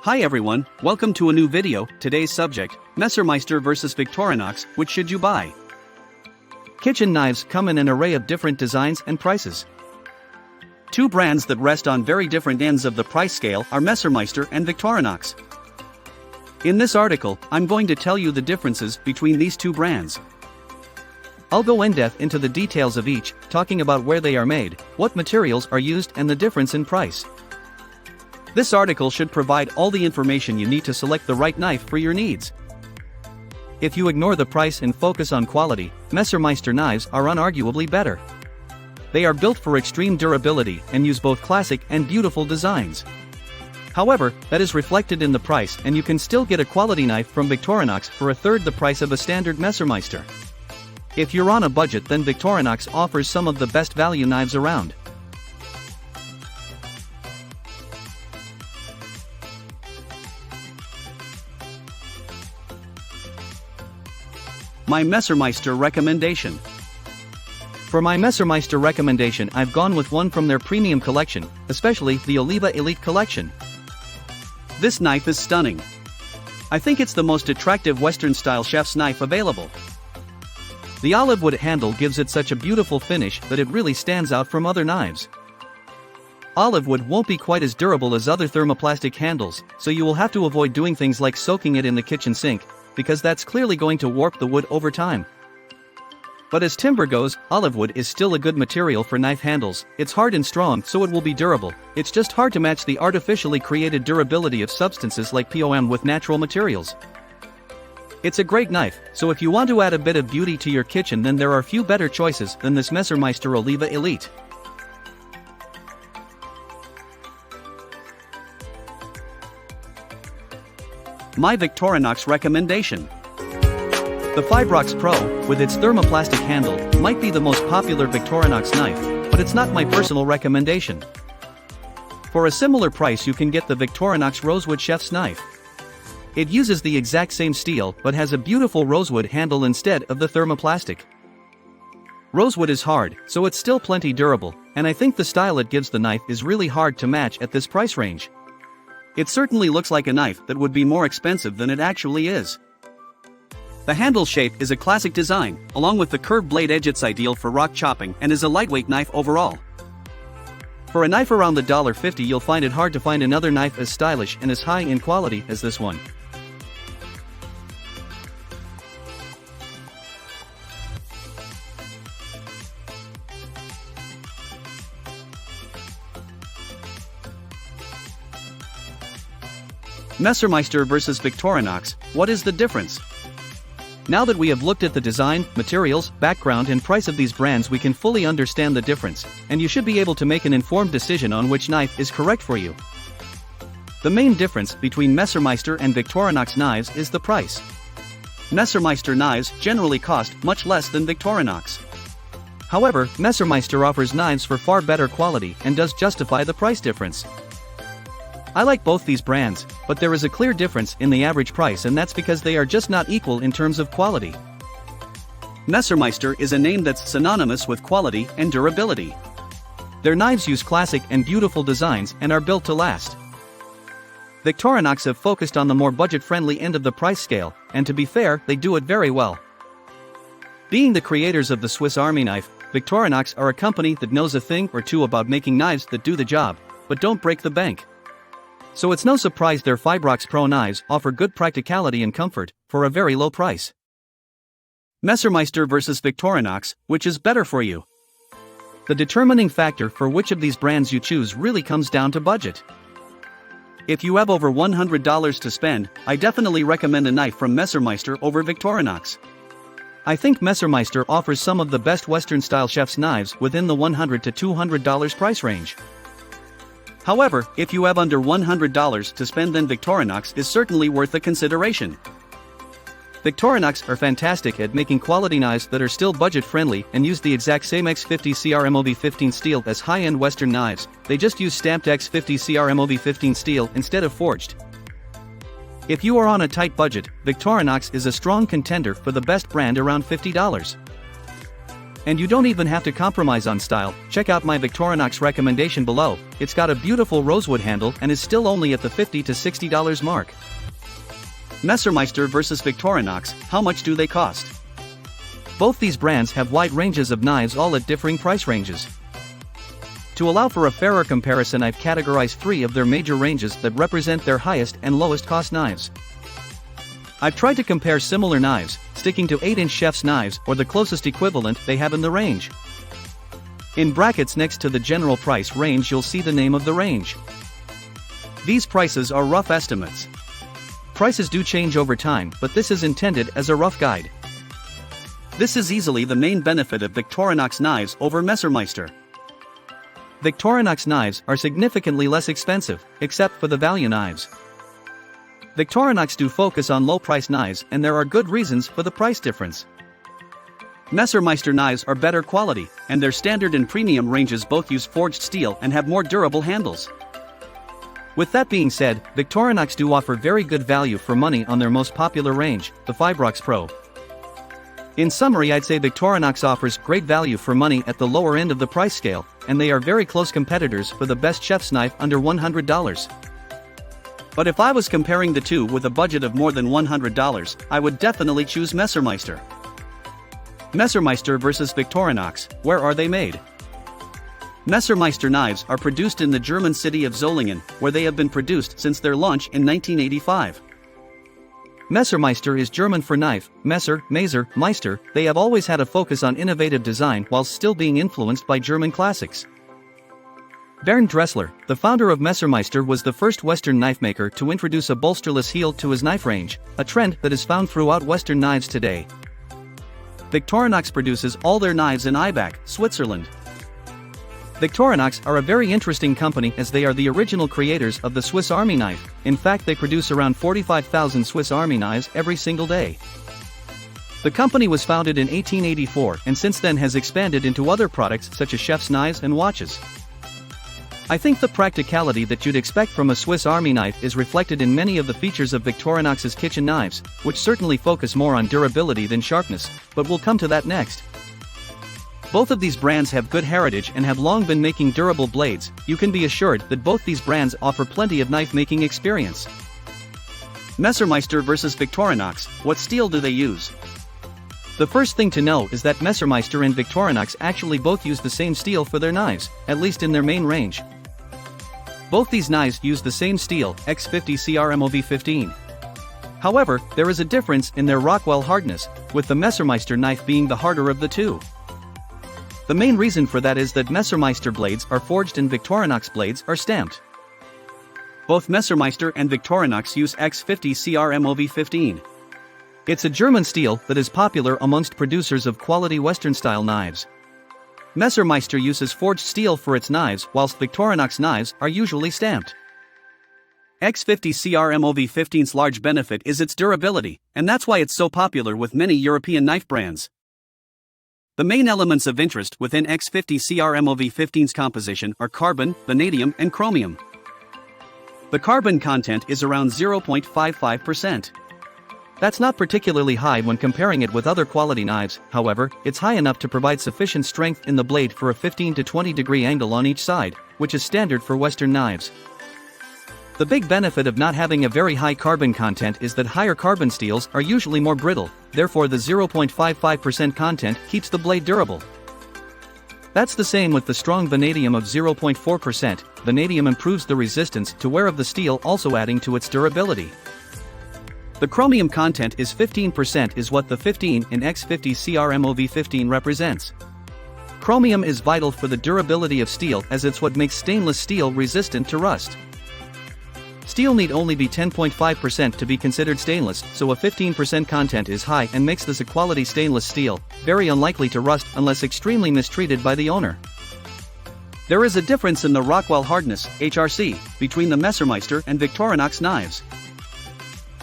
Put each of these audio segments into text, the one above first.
Hi everyone, welcome to a new video. Today's subject, Messermeister vs Victorinox, which should you buy? Kitchen knives come in an array of different designs and prices. Two brands that rest on very different ends of the price scale are Messermeister and Victorinox. In this article, I'm going to tell you the differences between these two brands. I'll go in-depth into the details of each, talking about where they are made, what materials are used and the difference in price. This article should provide all the information you need to select the right knife for your needs. If you ignore the price and focus on quality, Messermeister knives are unarguably better. They are built for extreme durability and use both classic and beautiful designs. However, that is reflected in the price, and you can still get a quality knife from Victorinox for a third the price of a standard Messermeister. If you're on a budget, then Victorinox offers some of the best value knives around. My Messermeister recommendation. For my Messermeister recommendation, I've gone with one from their premium collection, especially the Oliva Elite collection. This knife is stunning. I think it's the most attractive Western-style chef's knife available. The olive wood handle gives it such a beautiful finish that it really stands out from other knives. Olive wood won't be quite as durable as other thermoplastic handles, so you will have to avoid doing things like soaking it in the kitchen sink, because that's clearly going to warp the wood over time. But as timber goes, olive wood is still a good material for knife handles. It's hard and strong, so it will be durable. It's just hard to match the artificially created durability of substances like POM with natural materials. It's a great knife, so if you want to add a bit of beauty to your kitchen, then there are few better choices than this Messermeister Oliva Elite. My Victorinox recommendation. The Fibrox Pro, with its thermoplastic handle, might be the most popular Victorinox knife, but it's not my personal recommendation. For a similar price you can get the Victorinox Rosewood Chef's Knife. It uses the exact same steel but has a beautiful rosewood handle instead of the thermoplastic. Rosewood is hard, so it's still plenty durable, and I think the style it gives the knife is really hard to match at this price range. It certainly looks like a knife that would be more expensive than it actually is. The handle shape is a classic design, along with the curved blade edge. It's ideal for rock chopping and is a lightweight knife overall. For a knife around the $1.50, you'll find it hard to find another knife as stylish and as high in quality as this one. Messermeister vs Victorinox, what is the difference? Now that we have looked at the design, materials, background and price of these brands, we can fully understand the difference, and you should be able to make an informed decision on which knife is correct for you. The main difference between Messermeister and Victorinox knives is the price. Messermeister knives generally cost much less than Victorinox. However, Messermeister offers knives for far better quality and does justify the price difference. I like both these brands, but there is a clear difference in the average price, and that's because they are just not equal in terms of quality. Messermeister is a name that's synonymous with quality and durability. Their knives use classic and beautiful designs and are built to last. Victorinox have focused on the more budget-friendly end of the price scale, and to be fair, they do it very well. Being the creators of the Swiss Army knife, Victorinox are a company that knows a thing or two about making knives that do the job, but don't break the bank. So it's no surprise their Fibrox Pro knives offer good practicality and comfort, for a very low price. Messermeister vs Victorinox, which is better for you? The determining factor for which of these brands you choose really comes down to budget. If you have over $100 to spend, I definitely recommend a knife from Messermeister over Victorinox. I think Messermeister offers some of the best Western-style chef's knives within the $100 to $200 price range. However, if you have under $100 to spend, then Victorinox is certainly worth a consideration. Victorinox are fantastic at making quality knives that are still budget-friendly and use the exact same X50 CRMOV15 steel as high-end Western knives. They just use stamped X50 CRMOV15 steel instead of forged. If you are on a tight budget, Victorinox is a strong contender for the best brand around $50. And you don't even have to compromise on style. Check out my Victorinox recommendation below. It's got a beautiful rosewood handle and is still only at the $50 to $60 mark. Messermeister versus Victorinox, how much do they cost? Both these brands have wide ranges of knives, all at differing price ranges. To allow for a fairer comparison, I've categorized 3 of their major ranges that represent their highest and lowest cost knives. I've tried to compare similar knives, sticking to 8-inch chef's knives or the closest equivalent they have in the range. In brackets next to the general price range you'll see the name of the range. These prices are rough estimates. Prices do change over time, but this is intended as a rough guide. This is easily the main benefit of Victorinox knives over Messermeister. Victorinox knives are significantly less expensive, except for the value knives. Victorinox do focus on low-price knives, and there are good reasons for the price difference. Messermeister knives are better quality, and their standard and premium ranges both use forged steel and have more durable handles. With that being said, Victorinox do offer very good value for money on their most popular range, the Fibrox Pro. In summary, I'd say Victorinox offers great value for money at the lower end of the price scale, and they are very close competitors for the best chef's knife under $100. But if I was comparing the two with a budget of more than $100, I would definitely choose Messermeister. Messermeister versus Victorinox, where are they made? Messermeister knives are produced in the German city of Solingen, where they have been produced since their launch in 1985. Messermeister is German for knife, Messer, Meister. They have always had a focus on innovative design while still being influenced by German classics. Bernd Dressler, the founder of Messermeister, was the first Western knife maker to introduce a bolsterless heel to his knife range, a trend that is found throughout Western knives today. Victorinox produces all their knives in Eibach, Switzerland. Victorinox are a very interesting company as they are the original creators of the Swiss Army knife. In fact, they produce around 45,000 Swiss Army knives every single day. The company was founded in 1884 and since then has expanded into other products such as chef's knives and watches. I think the practicality that you'd expect from a Swiss Army knife is reflected in many of the features of Victorinox's kitchen knives, which certainly focus more on durability than sharpness, but we'll come to that next. Both of these brands have good heritage and have long been making durable blades. You can be assured that both these brands offer plenty of knife-making experience. Messermeister versus Victorinox, what steel do they use? The first thing to know is that Messermeister and Victorinox actually both use the same steel for their knives, at least in their main range. Both these knives use the same steel, X50 CRMOV15. However, there is a difference in their Rockwell hardness, with the Messermeister knife being the harder of the two. The main reason for that is that Messermeister blades are forged and Victorinox blades are stamped. Both Messermeister and Victorinox use X50 CRMOV15. It's a German steel that is popular amongst producers of quality Western-style knives. Messermeister uses forged steel for its knives, whilst Victorinox knives are usually stamped. X50 CRMOV15's large benefit is its durability, and that's why it's so popular with many European knife brands. The main elements of interest within X50 CRMOV15's composition are carbon, vanadium, and chromium. The carbon content is around 0.55%. That's not particularly high when comparing it with other quality knives, however, it's high enough to provide sufficient strength in the blade for a 15 to 20 degree angle on each side, which is standard for Western knives. The big benefit of not having a very high carbon content is that higher carbon steels are usually more brittle, therefore the 0.55% content keeps the blade durable. That's the same with the strong vanadium of 0.4%, vanadium improves the resistance to wear of the steel, also adding to its durability. The chromium content is 15% is what the 15 in X50 CRMOV15 represents. Chromium is vital for the durability of steel as it's what makes stainless steel resistant to rust. Steel need only be 10.5% to be considered stainless, so a 15% content is high and makes this a quality stainless steel, very unlikely to rust unless extremely mistreated by the owner. There is a difference in the Rockwell hardness, HRC, between the Messermeister and Victorinox knives.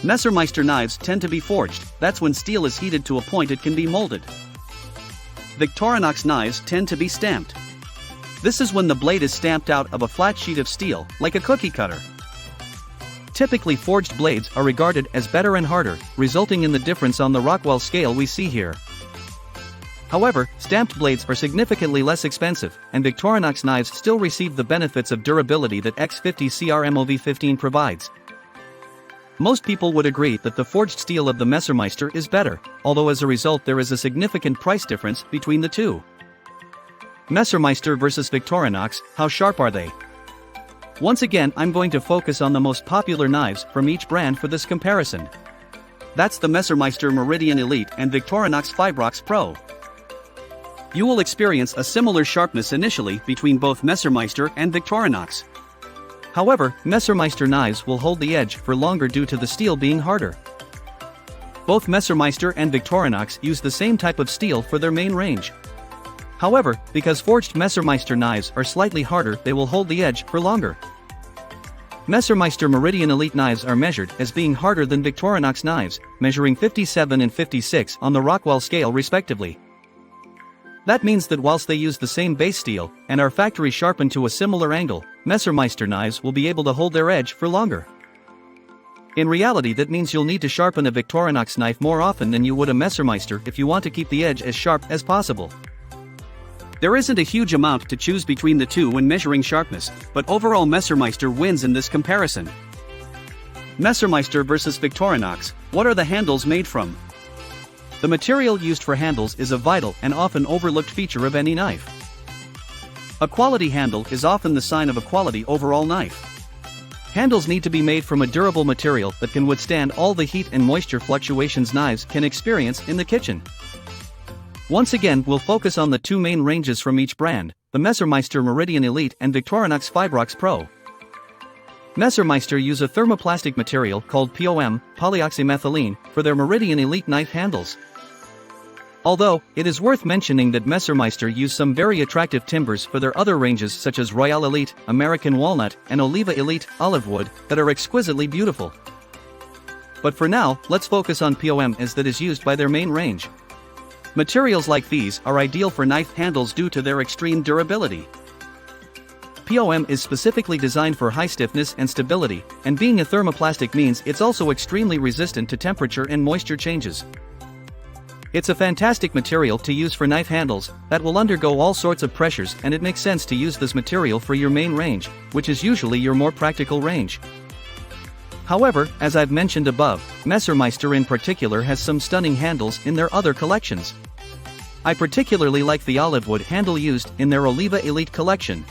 Messermeister knives tend to be forged, that's when steel is heated to a point it can be molded. Victorinox knives tend to be stamped. This is when the blade is stamped out of a flat sheet of steel, like a cookie cutter. Typically forged blades are regarded as better and harder, resulting in the difference on the Rockwell scale we see here. However, stamped blades are significantly less expensive, and Victorinox knives still receive the benefits of durability that X50 CRMOV15 provides. Most people would agree that the forged steel of the Messermeister is better, although as a result there is a significant price difference between the two. Messermeister versus Victorinox, how sharp are they? Once again, I'm going to focus on the most popular knives from each brand for this comparison. That's the Messermeister Meridian Elite and Victorinox Fibrox Pro. You will experience a similar sharpness initially between both Messermeister and Victorinox. However, Messermeister knives will hold the edge for longer due to the steel being harder. Both Messermeister and Victorinox use the same type of steel for their main range. However, because forged Messermeister knives are slightly harder, they will hold the edge for longer. Messermeister Meridian Elite knives are measured as being harder than Victorinox knives, measuring 57 and 56 on the Rockwell scale respectively. That means that whilst they use the same base steel, and are factory sharpened to a similar angle, Messermeister knives will be able to hold their edge for longer. In reality, that means you'll need to sharpen a Victorinox knife more often than you would a Messermeister if you want to keep the edge as sharp as possible. There isn't a huge amount to choose between the two when measuring sharpness, but overall Messermeister wins in this comparison. Messermeister versus Victorinox, what are the handles made from? The material used for handles is a vital and often overlooked feature of any knife. A quality handle is often the sign of a quality overall knife. Handles need to be made from a durable material that can withstand all the heat and moisture fluctuations knives can experience in the kitchen. Once again, we'll focus on the two main ranges from each brand, the Messermeister Meridian Elite and Victorinox Fibrox Pro. Messermeister use a thermoplastic material called POM, polyoxymethylene, for their Meridian Elite knife handles. Although, it is worth mentioning that Messermeister use some very attractive timbers for their other ranges such as Royale Elite, American Walnut, and Oliva Elite, Olive Wood, that are exquisitely beautiful. But for now, let's focus on POM as that is used by their main range. Materials like these are ideal for knife handles due to their extreme durability. POM is specifically designed for high stiffness and stability, and being a thermoplastic means it's also extremely resistant to temperature and moisture changes. It's a fantastic material to use for knife handles that will undergo all sorts of pressures, and it makes sense to use this material for your main range, which is usually your more practical range. However, as I've mentioned above, Messermeister in particular has some stunning handles in their other collections. I particularly like the olive wood handle used in their Oliva Elite collection.